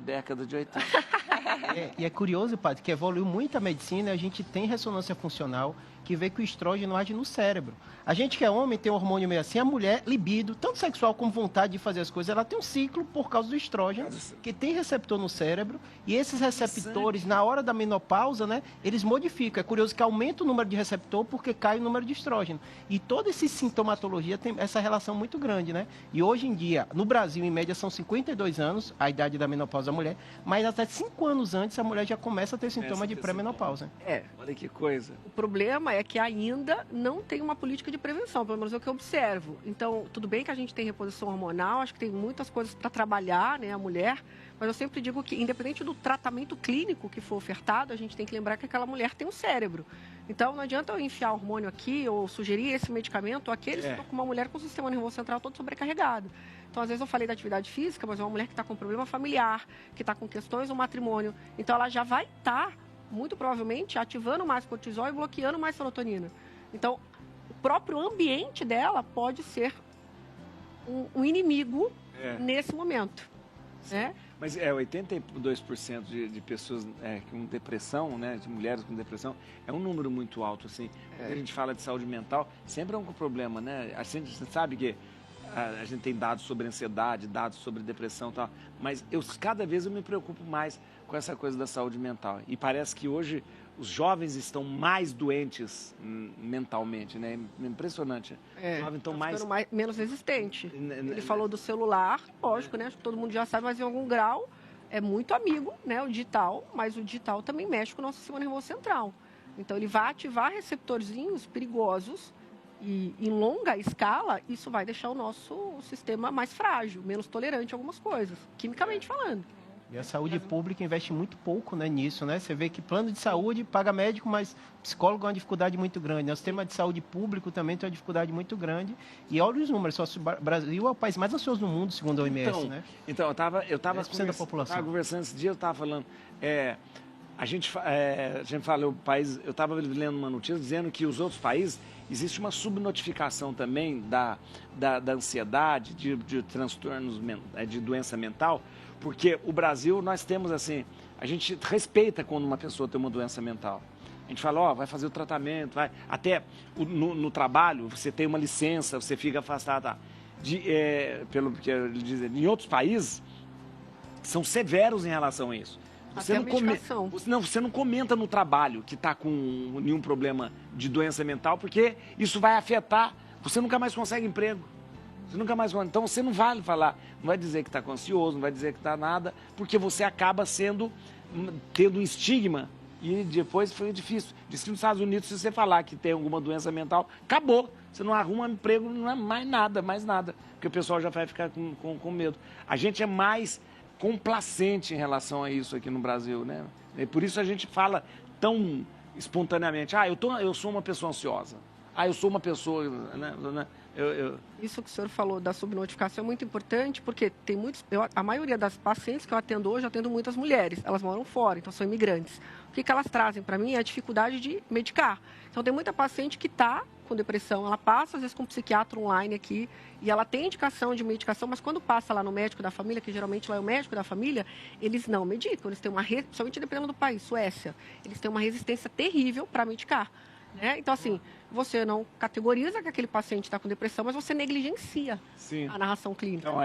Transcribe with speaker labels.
Speaker 1: década de 80.
Speaker 2: E é curioso, padre, que evoluiu muito a medicina, a gente tem ressonância funcional que vê que o estrógeno age no cérebro. A gente que é homem tem um hormônio meio assim, a mulher, libido, tanto sexual como vontade de fazer as coisas, ela tem um ciclo por causa do estrógeno, que tem receptor no cérebro, e esses receptores, na hora da menopausa, né, eles modificam. É curioso que aumenta o número de receptor porque cai o número de estrógeno. E toda essa sintomatologia tem essa relação muito grande, né? E hoje em dia, no Brasil, em média, são 52 anos, a idade da menopausa da mulher, mas até 5 anos antes a mulher já começa a ter sintoma de pré-menopausa.
Speaker 1: Olha que coisa.
Speaker 3: O problema é que ainda não tem uma política de prevenção, pelo menos é o que eu observo. Então, tudo bem que a gente tem reposição hormonal, acho que tem muitas coisas para trabalhar, né, a mulher, mas eu sempre digo que, independente do tratamento clínico que for ofertado, a gente tem que lembrar que aquela mulher tem um cérebro. Então, não adianta eu enfiar hormônio aqui ou sugerir esse medicamento àqueles que estão com uma mulher com o sistema nervoso central todo sobrecarregado. Então, às vezes eu falei da atividade física, mas é uma mulher que está com problema familiar, que está com questões no matrimônio. Então, ela já vai estar, muito provavelmente, ativando mais cortisol e bloqueando mais serotonina. Então, o próprio ambiente dela pode ser um inimigo nesse momento. Né?
Speaker 1: Mas 82% de pessoas com depressão, né, de mulheres com depressão, é um número muito alto, assim. Quando a gente fala de saúde mental, sempre é um problema, né? A gente sabe que a gente tem dados sobre ansiedade, dados sobre depressão e tal, mas cada vez eu me preocupo mais com essa coisa da saúde mental. E parece que hoje os jovens estão mais doentes mentalmente, né? Impressionante. Os jovens estão
Speaker 3: menos resistente. Ele falou do celular, lógico, né? Acho que todo mundo já sabe, mas em algum grau é muito amigo, né? O digital, mas o digital também mexe com o nosso sistema nervoso central. Então ele vai ativar receptorzinhos perigosos e em longa escala isso vai deixar o nosso sistema mais frágil, menos tolerante a algumas coisas, quimicamente falando.
Speaker 2: E a saúde pública investe muito pouco, né, nisso, né? Você vê que plano de saúde paga médico, mas psicólogo é uma dificuldade muito grande, né? O sistema de saúde público também tem uma dificuldade muito grande. E olha os números, o Brasil é o país mais ansioso do mundo, segundo a OMS, né?
Speaker 1: Então, eu estava conversando esse dia, eu estava falando, a gente fala, eu estava lendo uma notícia dizendo que os outros países, existe uma subnotificação também da ansiedade, de transtornos, de doença mental, porque o Brasil, nós temos assim, a gente respeita quando uma pessoa tem uma doença mental. A gente fala, vai fazer o tratamento, vai. Até no trabalho, você tem uma licença, você fica afastado. Tá? Pelo que ele diz, em outros países, são severos em relação a isso. Você não comenta no trabalho que está com nenhum problema de doença mental, porque isso vai afetar. Você nunca mais consegue emprego. Então você não vai falar, não vai dizer que está ansioso, não vai dizer que está nada, porque você acaba tendo um estigma e depois foi difícil. Diz que nos Estados Unidos, se você falar que tem alguma doença mental, acabou. Você não arruma emprego, não é mais nada, porque o pessoal já vai ficar com medo. A gente é mais complacente em relação a isso aqui no Brasil, né? E por isso a gente fala tão espontaneamente, eu sou uma pessoa ansiosa, eu sou uma pessoa, né?
Speaker 3: Isso que o senhor falou da subnotificação é muito importante, porque tem a maioria das pacientes que eu atendo hoje, eu atendo muitas mulheres, elas moram fora, então são imigrantes. O que elas trazem para mim é a dificuldade de medicar. Então tem muita paciente que está com depressão, ela passa às vezes com um psiquiatra online aqui, e ela tem indicação de medicação, mas quando passa lá no médico da família, que geralmente lá é o médico da família, eles não medicam, eles têm principalmente dependendo do país, Suécia, eles têm uma resistência terrível para medicar. Né? Então, assim, você não categoriza que aquele paciente está com depressão, mas você negligencia a narração clínica.
Speaker 1: Então,